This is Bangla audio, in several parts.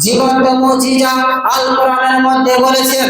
জীবন্ত মুজিজা আল কোরআনের মধ্যে বলেছেন,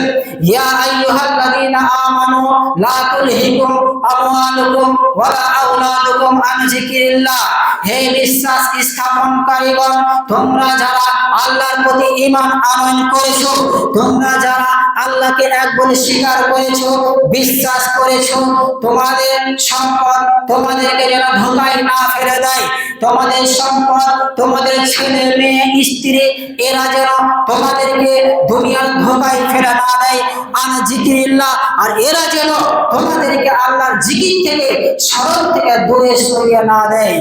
ইয়া আইয়ুহাল্লাযীনা আমানু লা তুলহিকুম আমওয়ালুকুম ওয়ালা আওলাদুকুম আন যিকরিল্লাহ। হে বিশ্বাস স্থাপনকারীগণ, তোমরা যারা আল্লাহর প্রতি ঈমান আনয়ন করেছো, তোমরা যারা আল্লাহকে এক বলে স্বীকার করেছো, বিশ্বাস করেছো, তোমাদের সম্পদ তোমাদেরকে যেন ধোঁকায় না ফেলে দেয়। তোমাদের সম্পদ, তোমাদের ছেলে মেয়ে স্ত্রী, এরা যেন তোমাদেরকে দুনিয়ার ধোঁকায় ফেলে না দেয়। আন যিকরিল্লাহ, আর এরা যেন তোমাদেরকে আল্লাহর জিকির থেকে, স্মরণ থেকে দূরে সরিয়ে না দেয়।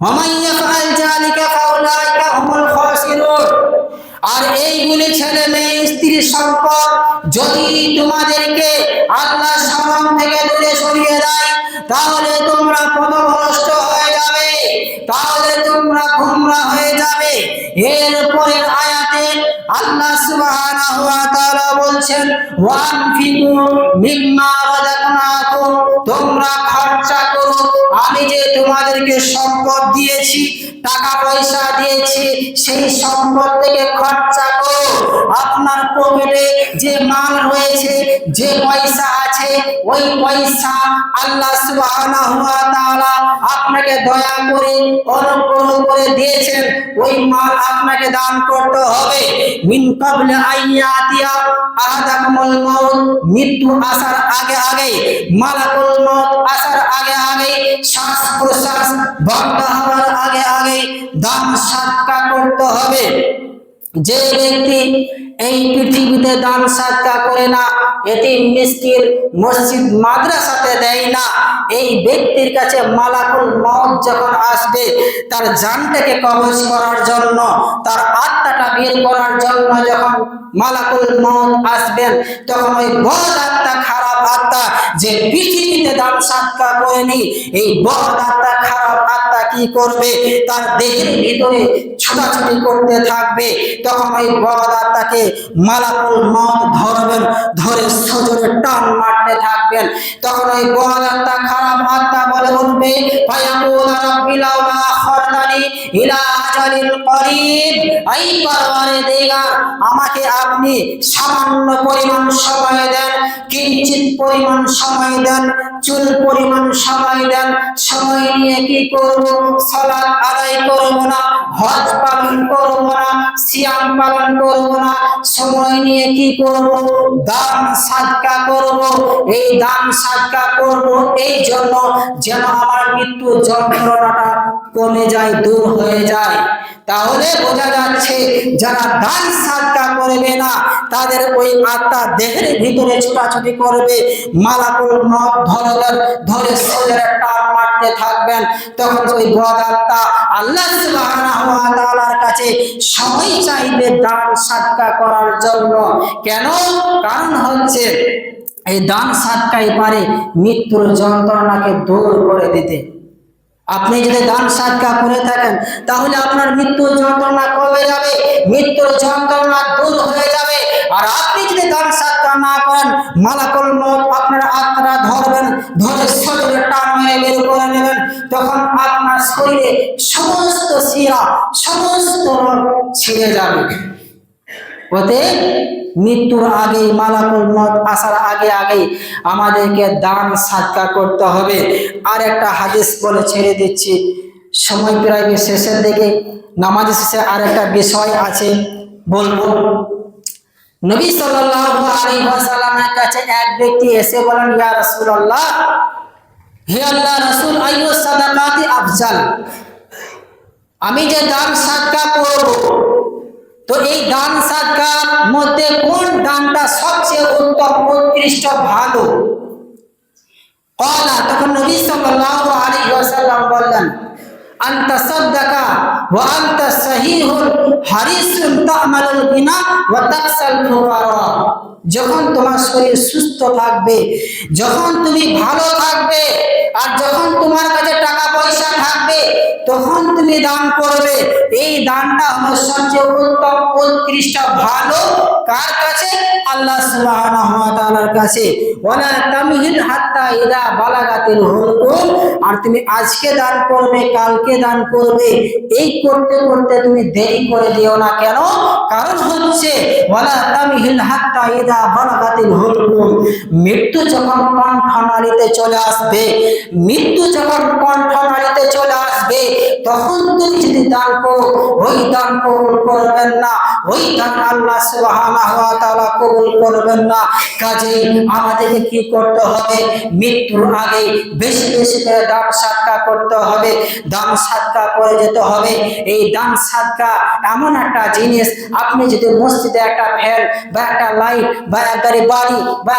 ওয়ামান ইয়াফআল যালিকা ফাউলাইকা হুমুল খাসিরুন। আর এইগুলি ছেলে মেয়ে স্ত্রী সম্পদ যদি তোমাদেরকে আল্লাহর স্মরণ থেকে দূরে সরিয়ে দেয়, তাহলে তোমরা পথভ্রষ্ট হয়ে যাবে, তাহলে তোমরা গোমরা হয়ে যাবে। এর পরের আয়াতে আল্লাহ সুবহানাহু ওয়া তাআলা বলছেন, ওয়ানফিকু মিম্মা রাযাকনাকুম, তোমরা খরচা করো, আমি যে তোমাদেরকে সম্পদ দিয়েছি, টাকা পয়সা দিয়েছি, সেই সম্পদ থেকে খরচা করো। আপনার পকেটে যে মাল রয়েছে, যে পয়সা আছে, ওই পয়সা আল্লাহ সুবহানাহু ওয়া তাআলা আপনাকে দয়া করে অনুগ্রহ করে দিয়েছেন, ওই মাল আপনাকে দান করতে হবে। মিন ক্বাবলি আইয়াতিয়া আহাদাকুমুল মাউত, মৃত্যু আসার আগে আগে, মালাকুল মউত আসার আগে আগে, শ্বাস প্রশ্বাস বন্ধ হওয়ার আগে আগে দান সদকা করতে হবে। যে ব্যক্তি এই পৃথিবীতে দান সদকা করে না, এতিম মিসকিন মসজিদ মাদ্রাসাতে দেয় না, এই ব্যক্তির কাছে মালাকুল মউত যখন আসবে, তার জানটাকে কবজ করার জন্য, তার আত্মাটা বের করার জন্য যখন মালাকুল মউত আসবেন, তখন ওই বদ আত্মা, খারাপ আত্মা, যে পৃথিবীতে দান সদকা করেনি, এই বদ আত্মা, খারাপ আত্মা কি করবে? তার দেহের ভিতরে ছোটাছুটি করতে থাকবে। তখন ওই বদ আত্মাকে মালাকুল মউত ধরবেন, ধরে সজোরে টান মারতে থাকবেন। তখন ওই বদ আত্মা, খারাপ আত্মা বলে উঠবে, ফায়াকুল রাব্বি লাউলা আখরতানি ইলা আজালিন করিব, আই পরওয়ারদিগার, আমাকে আপনি সামান্য পরিমাণ সময় দেন, কিঞ্চিত পরিমাণ সময় দেন, চুল পরিমাণ সময় দেন। সময় নিয়ে কি করব? সালাত আদায় করব না, হজ পালন করব না, সিয়াম পালন করব না। সময় নিয়ে কি করব? দান সদকা করব। এই দান সদকা করব এই জন্য যেন আমার মৃত্যু যন্ত্রণাটা কমে যায়, দূর হয়ে যায়। তাহলে বোঝা যাচ্ছে যারা দান সদকা করবে না, তাদের ওই আত্মা দেহের ভিতরে ছোটাছুটি করবে, মালাকুল মউত ধরবেন, ধরে সজোরে টান মারতে থাকবেন। তখন ওই বদ আত্মা আল্লাহ সুবহানাহু ওয়া তাআলার কাছে সময় চাইবে দান সদকা করার জন্য। কেন? কারণ হচ্ছে এই দান সদকাই পারে মৃত্যুর যন্ত্রণাকে দূর করে দিতে। আপনি যদি দান সদকা করে থাকেন, তাহলে আপনার মৃত্যুর যন্ত্রণা কমে যাবে, মৃত্যুর যন্ত্রণা দূর হয়ে যাবে। আর আপনি যদি দান সদকা না করেন, মালাকুল মউত আপনার আত্মাটা ধরবেন, ধরে সজোরে টান মেরে বের করে নেবেন। তখন আপনার শরীরে সমস্ত শিরা, সমস্ত রোগ ছিঁড়ে যাবে। ওতে মৃত্যুর আগে, মালাকুল মউত আসার আগে আগে আমাদেরকে দান সদকা করতে হবে। আর একটা হাদিস বলে ছেড়ে দিচ্ছি, সময় প্রায় শেষের দিকে। নামাজ শেষে আর একটা বিষয় আছে বলবো। নবী সাল্লাল্লাহু আলাইহি ওয়াসাল্লামের কাছে এক ব্যক্তি এসে বলেন, ইয়া রাসূলুল্লাহ, হে আল্লাহর রাসূল, আইয়ু সাদাকাতি আফজাল, আমি যে দান সদকা করব, তো এই দান সদকার মধ্যে কোন দানটা সবচেয়ে উত্তম, উৎকৃষ্ট, ভালো? ক্বালা, তখন নবী সাল্লাল্লাহু আলাইহি ওয়াসাল্লাম বললেন, আনতা সাদাকা ওয়া আনতা সাহিহুন হারিসুন তা'মালুল গিনা ওয়া তাকসাল ফুকারা। যখন তোমার শরীর সুস্থ থাকবে, যখন তুমি ভালো থাকবে, আর যখন তোমার কাছে টাকা পয়সা থাকবে তখন তুমি দান করবে। এই দানটা হলো সবচেয়ে উত্তম উৎকৃষ্ট ভালো কার কাছে? আল্লাহ সুবহানাহু ওয়া তাআলার কাছে। ওয়ালা তামহিল হাত্তা ইদা বালাগাতিল হুলকুম, আর তুমি আজকে দান করবে কালকে দান করবে, এই করতে করতে তুমি দেরি করে দিও না। কেন? কারণ হচ্ছে ওয়ালা তামহিল হাত্তা ইদা বালাগাতিল হুলকুম, মৃত্যু যখন কণ্ঠনালীতে চলে আসবে, মৃত্যু যখন কণ্ঠনালীতে চলে আসবে, তখন তুমি যদি দান করো, ওই দান কবুল করবেন না, ওই দান আল্লাহ সুবহানাহু ওয়া তাআলা কবুল করবেন না। কাজেই আমাদেরকে কি করতে হবে? মৃত্যুর আগে বেশি বেশি করে দান সাদকা করতে হবে, দান সাদকা করে যেতে হবে। এই দান সাদকা এমন একটা জিনিস, আপনি যদি মসজিদে একটা ফ্যান বা একটা লাইট বা এক গাড়ি বাড়ি বা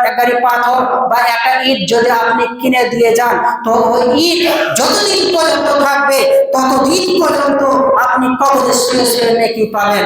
এক গাড়ি পাথর বা একটা ইট যদি আপনি কিনে দিয়ে যান, তো ওই ইট যতদিন পর্যন্ত থাকবে ততদিন পর্যন্ত আপনি কবরে শুয়ে শুয়ে নেকি পাবেন।